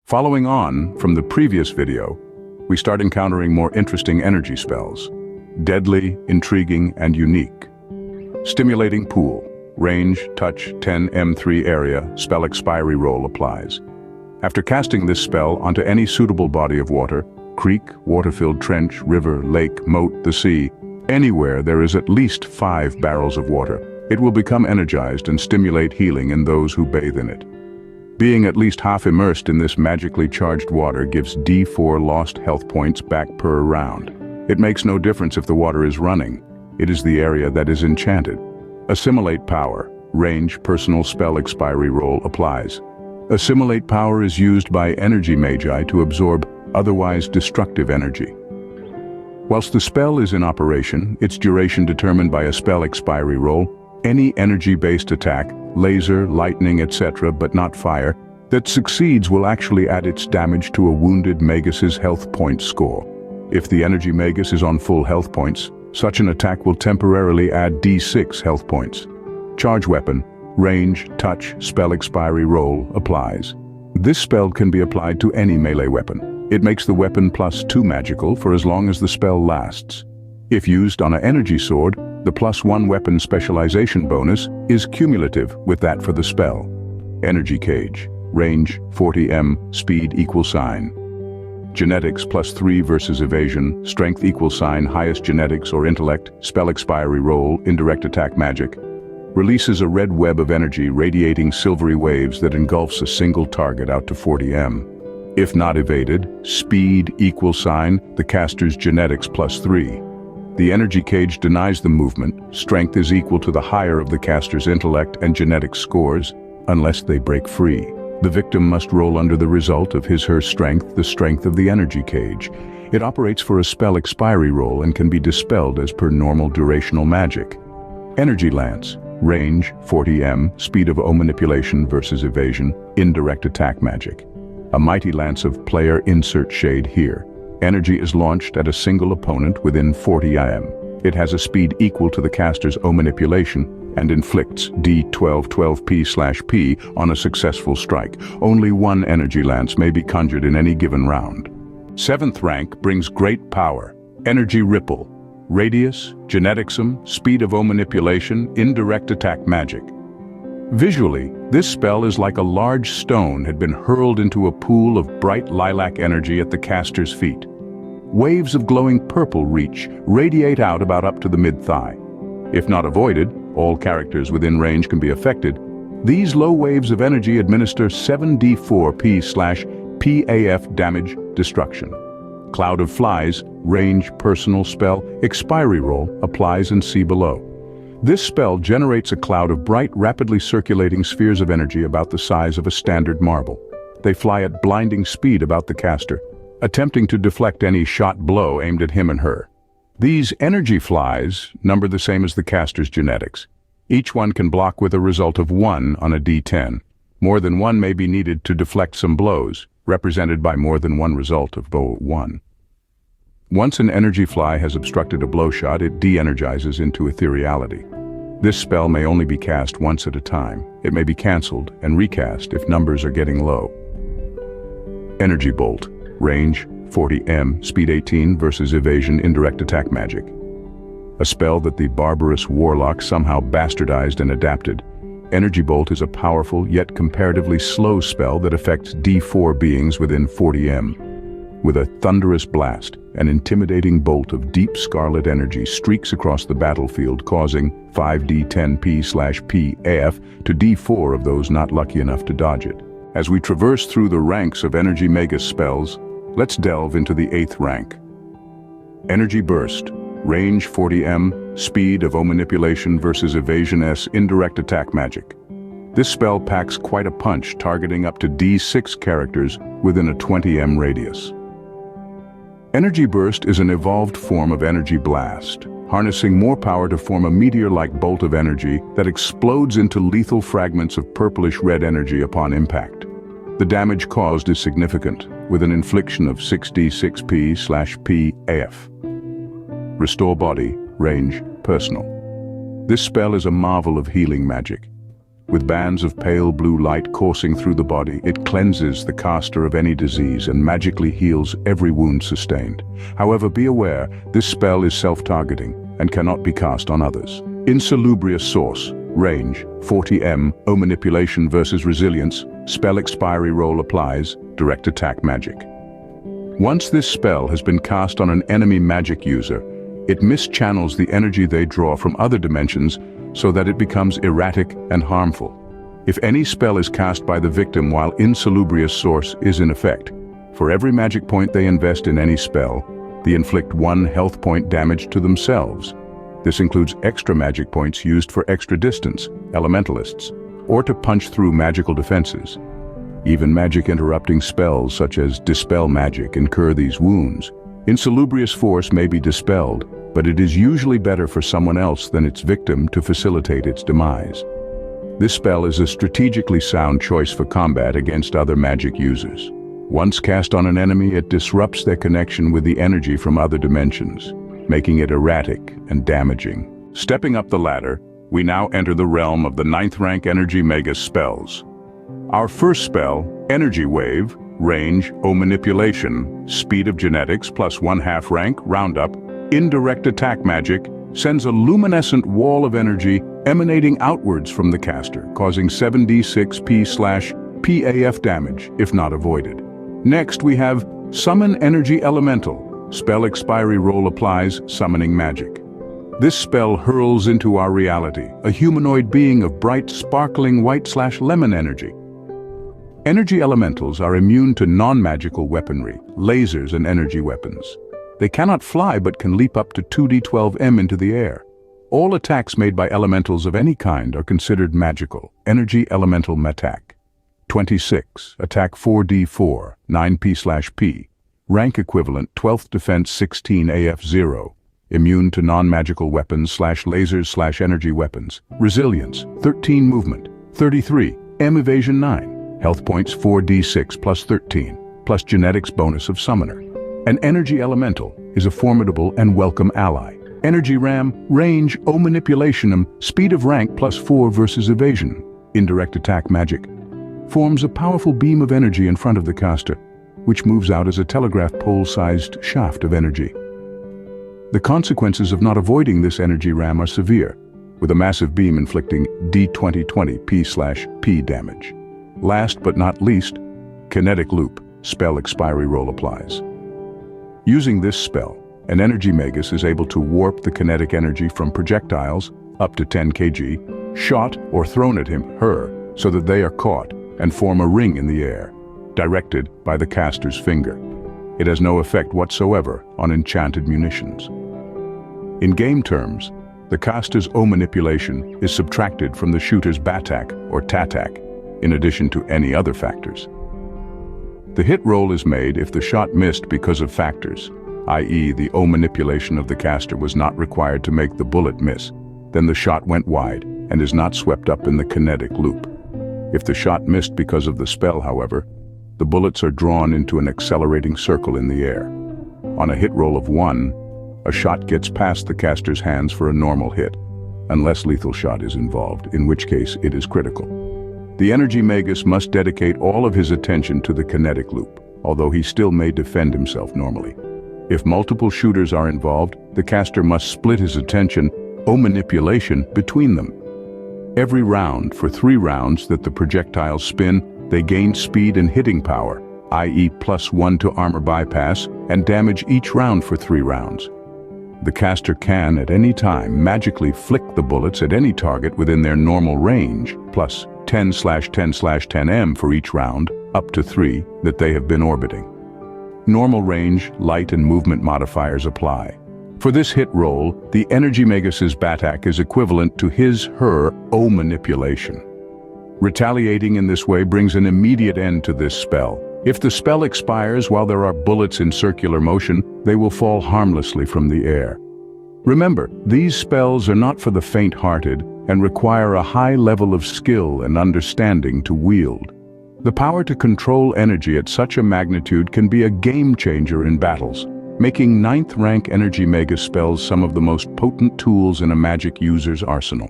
Following on from the previous video, we start encountering more interesting energy spells. Deadly, intriguing, and unique. Stimulating Pool. Range, touch, 10 M3 area, spell expiry roll applies. After casting this spell onto any suitable body of water, creek, water-filled trench, river, lake, moat, the sea, anywhere there is at least 5 barrels of water, it will become energized and stimulate healing in those who bathe in it. Being at least half immersed in this magically charged water gives D4 lost health points back per round. It makes no difference if the water is running. It is the area that is enchanted. Assimilate Power. Range, personal spell expiry roll applies. Assimilate Power is used by energy magi to absorb otherwise destructive energy. Whilst the spell is in operation, its duration determined by a spell expiry roll, any energy-based attack, laser, lightning, etc., but not fire, that succeeds will actually add its damage to a wounded Magus's health point score. If the energy Magus is on full health points, such an attack will temporarily add D6 health points. Charge Weapon, range, touch, spell expiry roll applies. This spell can be applied to any melee weapon. It makes the weapon +2 magical for as long as the spell lasts. If used on an energy sword, the +1 weapon specialization bonus is cumulative with that for the spell. Energy Cage. Range, 40 m, speed =. Genetics +3 versus evasion, strength =, highest genetics or intellect, spell expiry roll, indirect attack magic. Releases a red web of energy radiating silvery waves that engulfs a single target out to 40 m. If not evaded, speed =, the caster's genetics +3. The energy cage denies the movement. Strength is equal to the higher of the caster's intellect and genetic scores, unless they break free. The victim must roll under the result of his/her strength, the strength of the energy cage. It operates for a spell expiry roll and can be dispelled as per normal durational magic. Energy Lance. Range, 40 m, speed of O manipulation versus evasion, indirect attack magic. A mighty lance of player insert shade here. Energy is launched at a single opponent within 40 m. It has a speed equal to the caster's O manipulation and inflicts D12/P/P on a successful strike. Only one energy lance may be conjured in any given round. 7th rank brings great power. Energy Ripple. Radius, Geneticsm, speed of O manipulation, indirect attack magic. Visually, this spell is like a large stone had been hurled into a pool of bright lilac energy at the caster's feet. Waves of glowing purple reach, radiate out about up to the mid-thigh. If not avoided, all characters within range can be affected. These low waves of energy administer 7d4P/PAF damage destruction. Cloud of Flies, range, personal spell, expiry roll, applies and see below. This spell generates a cloud of bright, rapidly circulating spheres of energy about the size of a standard marble. They fly at blinding speed about the caster, attempting to deflect any shot blow aimed at him and her. These energy flies number the same as the caster's genetics. Each one can block with a result of 1 on a D10. More than one may be needed to deflect some blows, represented by more than one result of bow 1. Once an energy fly has obstructed a blow shot, it de-energizes into ethereality. This spell may only be cast once at a time. It may be cancelled and recast if numbers are getting low. Energy Bolt. Range, 40 m, speed 18 versus evasion, indirect attack magic. A spell that the barbarous warlock somehow bastardized and adapted. Energy Bolt is a powerful yet comparatively slow spell that affects D4 beings within 40 m. With a thunderous blast, an intimidating bolt of deep scarlet energy streaks across the battlefield, causing 5d10P/PAF to D4 of those not lucky enough to dodge it. As we traverse through the ranks of Energy Magus spells, let's delve into the 8th rank. Energy Burst. Range, 40 m, speed of O manipulation versus evasion S, indirect attack magic. This spell packs quite a punch, targeting up to D6 characters within a 20 m radius. Energy Burst is an evolved form of Energy Blast, harnessing more power to form a meteor-like bolt of energy that explodes into lethal fragments of purplish-red energy upon impact. The damage caused is significant, with an infliction of 6d6P/PAF. Restore Body, range, personal. This spell is a marvel of healing magic. With bands of pale blue light coursing through the body, it cleanses the caster of any disease and magically heals every wound sustained. However, be aware, this spell is self-targeting and cannot be cast on others. Insalubrious Source. Range, 40 O Manipulation versus Resilience. Spell expiry roll applies. Direct attack magic. Once this spell has been cast on an enemy magic user, it mischannels the energy they draw from other dimensions so that it becomes erratic and harmful. If any spell is cast by the victim while Insalubrious Source is in effect, for every magic point they invest in any spell, they inflict 1 health point damage to themselves. This includes extra magic points used for extra distance, elementalists, or to punch through magical defenses. Even magic-interrupting spells such as Dispel Magic incur these wounds. Insalubrious Force may be dispelled, but it is usually better for someone else than its victim to facilitate its demise. This spell is a strategically sound choice for combat against other magic users. Once cast on an enemy, it disrupts their connection with the energy from other dimensions, making it erratic and damaging. Stepping up the ladder, we now enter the realm of the 9th rank Energy Mega spells. Our first spell, Energy Wave, range, O Manipulation, speed of genetics plus 1/2 rank, roundup, indirect attack magic, sends a luminescent wall of energy emanating outwards from the caster, causing 7d6 P/PAF damage, if not avoided. Next we have Summon Energy Elemental. Spell expiry roll applies, summoning magic. This spell hurls into our reality, a humanoid being of bright, sparkling white/lemon energy. Energy elementals are immune to non-magical weaponry, lasers and energy weapons. They cannot fly but can leap up to 2d12m into the air. All attacks made by elementals of any kind are considered magical. Energy Elemental Attack. 26. Attack 4d4, 9p/p. Rank equivalent 12th defense 16 AF0. Immune to non-magical weapons/lasers/energy weapons. Resilience 13 movement 33 M evasion 9. Health points 4d6 plus 13 plus genetics bonus of summoner. An energy elemental is a formidable and welcome ally. Energy Ram, range, O Manipulation, speed of rank plus 4 versus evasion. Indirect attack magic. Forms a powerful beam of energy in front of the caster, which moves out as a telegraph pole-sized shaft of energy. The consequences of not avoiding this energy ram are severe, with a massive beam inflicting D2020 P/P damage. Last but not least, Kinetic Loop, spell expiry roll applies. Using this spell, an Energy Magus is able to warp the kinetic energy from projectiles, up to 10 kg, shot or thrown at her, so that they are caught and form a ring in the air, directed by the caster's finger. It has no effect whatsoever on enchanted munitions. In game terms, the caster's O Manipulation is subtracted from the shooter's Batak or Tatak, in addition to any other factors. The hit roll is made if the shot missed because of factors, i.e. the O Manipulation of the caster was not required to make the bullet miss, then the shot went wide and is not swept up in the kinetic loop. If the shot missed because of the spell, however, the bullets are drawn into an accelerating circle in the air. On a hit roll of 1, a shot gets past the caster's hands for a normal hit, unless lethal shot is involved, in which case it is critical. The Energy Magus must dedicate all of his attention to the kinetic loop, although he still may defend himself normally. If multiple shooters are involved, the caster must split his attention, O Manipulation, between them. Every round, for 3 rounds that the projectiles spin, they gain speed and hitting power, i.e. +1 to armor bypass, and damage each round for 3 rounds. The caster can, at any time, magically flick the bullets at any target within their normal range, plus 10/10/10M for each round, up to 3 that they have been orbiting. Normal range, light and movement modifiers apply. For this hit roll, the Energy Magus's Batak is equivalent to his/her O Manipulation. Retaliating in this way brings an immediate end to this spell. If the spell expires while there are bullets in circular motion, they will fall harmlessly from the air. Remember, these spells are not for the faint-hearted and require a high level of skill and understanding to wield. The power to control energy at such a magnitude can be a game-changer in battles, making 9th rank Energy Mega spells some of the most potent tools in a magic user's arsenal.